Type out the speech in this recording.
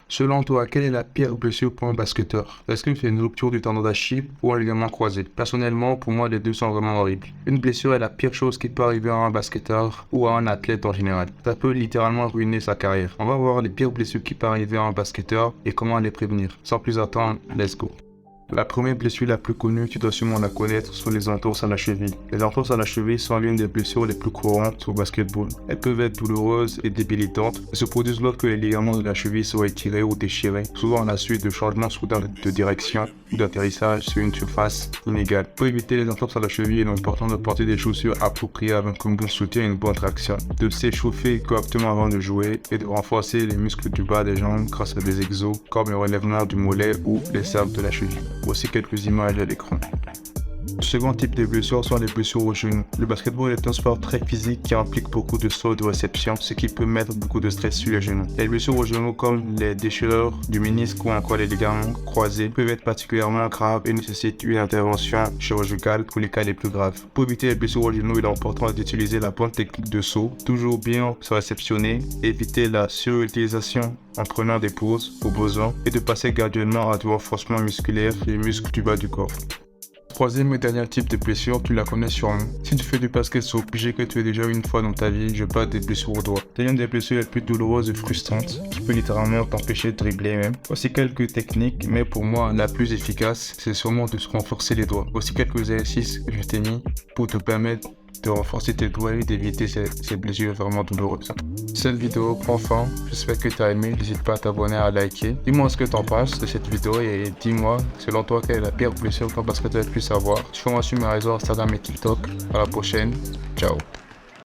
Selon toi, quelle est la pire blessure pour un basketteur? Est-ce que c'est une rupture du tendon d'Achille ou un ligament croisé? Personnellement, pour moi, les deux sont vraiment horribles. Une blessure est la pire chose qui peut arriver à un basketteur ou à un athlète en général. Ça peut littéralement ruiner sa carrière. On va voir les pires blessures qui peuvent arriver à un basketteur et comment les prévenir. Sans plus attendre, let's go. La première blessure la plus connue, tu dois sûrement la connaître, sont les entorses à la cheville. Les entorses à la cheville sont l'une des blessures les plus courantes au basketball. Elles peuvent être douloureuses et débilitantes et se produisent lorsque les ligaments de la cheville sont étirés ou déchirés, souvent à la suite de changements soudains de direction ou d'atterrissage sur une surface inégale. Pour éviter les entorses à la cheville, il est important de porter des chaussures appropriées avec un bon soutien et une bonne traction, de s'échauffer correctement avant de jouer et de renforcer les muscles du bas des jambes grâce à des exos comme le relèvement du mollet ou les cercles de la cheville. Voici quelques images à l'écran. Le second type de blessures sont les blessures au genou. Le basketball est un sport très physique qui implique beaucoup de sauts de réception, ce qui peut mettre beaucoup de stress sur les genoux. Les blessures au genou comme les déchirures du ménisque ou encore les ligaments croisés peuvent être particulièrement graves et nécessitent une intervention chirurgicale pour les cas les plus graves. Pour éviter les blessures au genou, il est important d'utiliser la bonne technique de saut, toujours bien se réceptionner, éviter la surutilisation en prenant des pauses au besoin et de passer graduellement à du renforcement musculaire des muscles du bas du corps. Troisième et dernier type de blessure, tu la connais sûrement. Si tu fais du basket, c'est obligé que tu aies déjà eu une fois dans ta vie, je parle des blessures au doigt. C'est l'une des blessures les plus douloureuses et frustrantes, qui peut littéralement t'empêcher de dribbler même. Voici quelques techniques, mais pour moi, la plus efficace, c'est sûrement de se renforcer les doigts. Voici quelques exercices que je t'ai mis pour te permettre de renforcer tes doigts et d'éviter ces blessures vraiment douloureuses. Cette vidéo prend fin, j'espère que tu as aimé, n'hésite pas à t'abonner, à liker. Dis-moi ce que tu en penses de cette vidéo et dis-moi, selon toi, quelle est la pire blessure qu'un basketteur puisse avoir. Suis-moi sur mes réseaux Instagram et TikTok. À la prochaine, ciao.